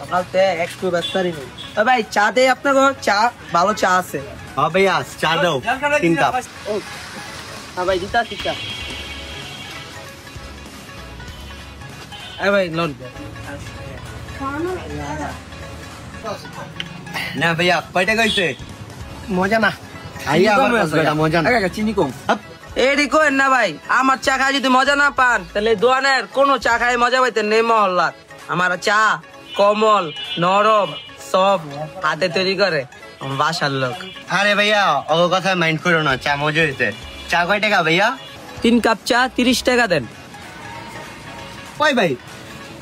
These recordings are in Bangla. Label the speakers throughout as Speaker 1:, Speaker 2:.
Speaker 1: সকালতে একটু ব্যস্তারই নেই। ভাই চা দেই আপনাকে, চা ভালো চা আছে?
Speaker 2: হ্যাঁ ভাইয়া চা দাও 3 কাপ।
Speaker 1: হ্যাঁ ভাই দিতা চা। ভাই লোন
Speaker 2: না ভাইয়া কয় টাকা হইছে?
Speaker 1: মজা না
Speaker 2: খাইয়া আবার মজা না।
Speaker 1: চিনি কম। এডি কইেন না ভাই, আমার চা খাই যদি মজা না পান তাহলে দোয়ানের কোন চা খাই মজা পাইতেন নেই মহল্লা। আমার চা কমল নরম সব হাতে তৈরি করে বাসার লোক।
Speaker 2: আরে ভাইয়া ও কথা মাইন্ড করো না, চা মজা হইছে। চা কয় টাকা ভাইয়া?
Speaker 1: 3 কাপ চা 30 টাকা দেন।
Speaker 2: কই ভাই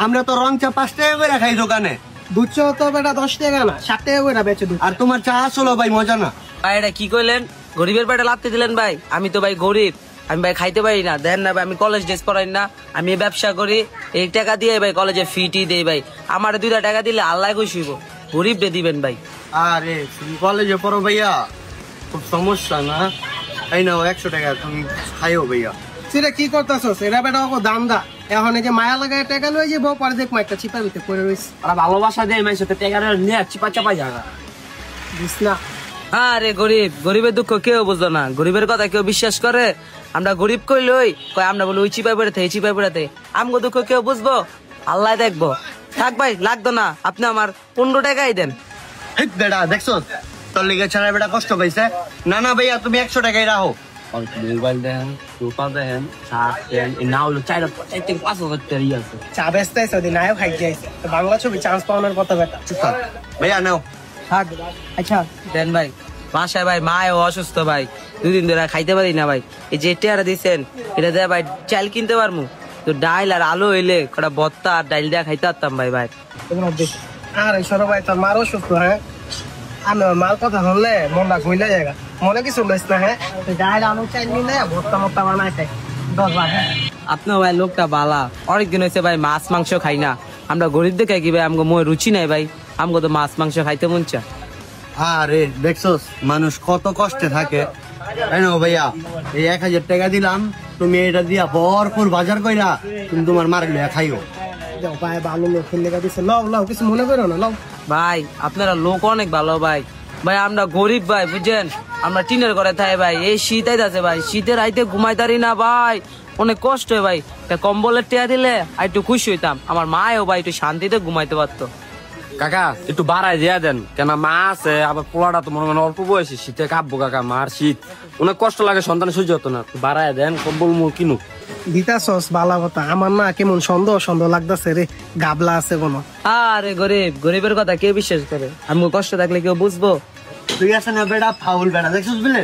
Speaker 2: আমরা তো রং চা 5 টাকা করে খাই দোকানে।
Speaker 1: দুধ চা তো বেটা 10 টাকা না 7 টাকা করে বেচে দুধ।
Speaker 2: আর তোমার চা আসলো ভাই মজা না।
Speaker 1: ভাই এটা কি কইলেন? গরিবের পেটে লাথি দিলেন ভাই। আমি তো ভাই গরিব, আমি ভাই খাইতে পারি না। দেন না ভাই, আমি কলেজ ড্রেস পরাই না, আমি ব্যবসা করি। এই টাকা দিয়ে ভাই কলেজে ফিটি দেই ভাই। আমার 2টা টাকা দিলে আল্লাহ খুশি হইব। গরিব রে দিবেন ভাই।
Speaker 2: আরে তুমি কলেজে পড়ো ভাইয়া, খুব সমস্যা না। এই নাও 100 টাকা, তুমি খাইও ভাইয়া।
Speaker 3: সেটা কি করতেছস? এরা বেটা ওকে দাম দা। এখন এই যে মায়া লাগায় টাকা লয়ে যাবো, পরে দেখ মাইকটা চিপা দিতে পড়ে রইছে।
Speaker 1: আর ভালোবাসা দেয় মাইর সাথে টাকা নিয়ে চিপা চাপা জায়গা
Speaker 3: বুঝ না।
Speaker 1: আরে গরিব, গরিবের দুঃখ কেউ বুঝলো না। গরিবের কথা কেউ বিশ্বাস করে? আমরা গরিব কইলই কয় আমরা বলি ওই চিপাই পড়ে থাকে চিপাই পড়ে থাকে। আমগো দুঃখ কেউ বুঝবো? আল্লাহ দেখবো। থাক ভাই লাগতো না, আপনি আমার 15 টাকাই দেন।
Speaker 2: হেট বেটা দেখছো তোর লিগে ছাড়া বেটা কষ্ট পাইছে। না না ভাইয়া তুমি 100 টাকাই রাখো।
Speaker 1: মোবাইল দেন, রূপা দেন, শার্ট দেন, না হলো 4-5 টাকা আছে।
Speaker 3: চা বেচতে আইছে, ওদিন নায়ক খাই যাইছে। বাংলা ছবি চান্স পাওয়ার কথা বেটা।
Speaker 2: চুপ কর ভাইয়া নাও।
Speaker 1: থাক আচ্ছা দেন ভাই। বাসায় ভাই মাও অসুস্থ ভাই, 2 দিন ধরে খাইতে পারি না ভাই। এই যে টেয়ারা দিচ্ছেন এটা দিয়ে ভাই চাল কিনতে পারবো তো, ডাইল আর আলু হইলে কটা ভর্তা আর ডাইল দিয়ে খাইতে পারতাম ভাই। ভাই
Speaker 3: আর এই সরো ভাই তোর মারও সুস্থ। হ্যাঁ আমি মার কথা শুনলে মনটা ঘুইলে জায়গা মনে কিছু লইস না। হ্যাঁ ডাইল আলু চাই নিলে ভর্তা মর্তা বানাই খাই 10 বার। হ্যাঁ
Speaker 1: আপনার ভাই লোকটা বালা। অনেকদিন হয়েছে ভাই মাছ মাংস খাই না। আমরা গরিব দেখে কি ভাই আমগো মই রুচি নাই ভাই, আমগো তো মাছ মাংস খাইতে মন চা।
Speaker 2: আরে দেখছোস মানুষ কত কষ্টে থাকে। এই নাও ভাইয়া এই 1000 টাকা দিলাম, তুমি এটা দিয়া ভরপুর বাজার কইরা তুমি তোমার মার লইয়া খাইও।
Speaker 3: যাও ভাই ভালো লোক খেলে দিছে। লও লও কিছু মনে করো না, লও।
Speaker 1: ভাই আপনারা লোক অনেক ভালো ভাই। ভাই আমরা গরিব ভাই বুঝছেন, আমরা টিনের ঘরে থাকি ভাই। এই শীত আইতাছে ভাই, শীতের আইতে ঘুমাইতারি না ভাই, অনেক কষ্ট হয় ভাই। কম্বলের টেয়া দিলে আর একটু খুশি হইতাম। আমার মাও ভাই একটু শান্তিতে ঘুমাইতে পারতো।
Speaker 4: কাকা একটু বাড়াই দিয়া দেন, কেন মা আছে আবার পোলাটা তো মনে অল্প বয়সে, শীতে কাঁপবো কাকা, মার শীত অনেক কষ্ট লাগে, সন্তানের সহ্য হতো না। বাড়াই দেন, কম্বল মোর কিনুক।
Speaker 3: দিতাছস ভালো কথা। আমার না কেমন সন্দেহ সন্দেহ লাগতেছে রে, গাবলা আছে কোনো।
Speaker 1: আরে গরিব, গরিবের কথা কে বিশ্বাস করে? আমি কষ্ট থাকলে কেউ বুঝবো?
Speaker 2: তুই আছে না বেটা ফাউল বেটা দেখছিস বুঝলে।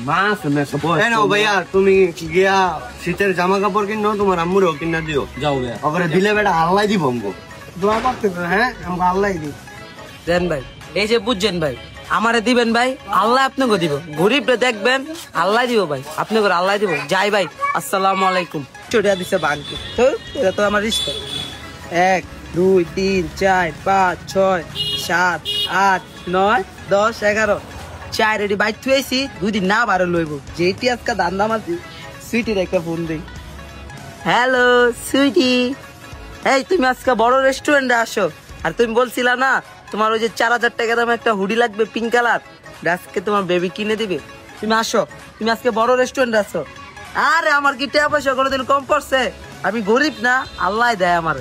Speaker 4: মা আছে না সব
Speaker 2: এই নাও ভাইয়া তুমি গিয়া শীতের জামা কাপড় কিনো, তোমার আম্মুরও কিনা দিও।
Speaker 4: যাও ভাইয়া।
Speaker 2: ওখানে দিলে বেটা আল্লাহ দিব আমগো।
Speaker 3: দোয়া করতে। হ্যাঁ আমাকে আল্লাহ দিই
Speaker 1: দেন ভাই। এই যে বুঝছেন ভাই, আমারে দিবেন ভাই, আল্লাহ আপনাকে দিব। গরিবরে দেখবেন আল্লাহ দিব ভাই, আপনাকে আল্লাহ দিব। যাই ভাই, আসসালামু আলাইকুম। চড়িয়া দিছে বাংকে তো, এটা তো আমার রিস্তা। 1 2 3 4 5 6 7 8 9 10 11 চার রেডি বাইক থুয়েছি। 2 দিন না বারো লইব। যেটি আজকে দান্দা মাছি সুইটির একটা ফোন দিই। হ্যালো সুইটি, এই তুমি আজকে বড় রেস্টুরেন্টে আসো। আর তুমি বলছিলা না তোমার ওই যে 4000 টাকা দাম একটা হুডি লাগবে পিঙ্ক কালার, আজকে তোমার বেবি কিনে দিবে। তুমি আসো, তুমি আজকে বড় রেস্টুরেন্টে আসো। আরে আমার কি টাকা পয়সা কোনোদিন কম পড়ছে? আমি গরিব না, আল্লাহ দেয় আমার।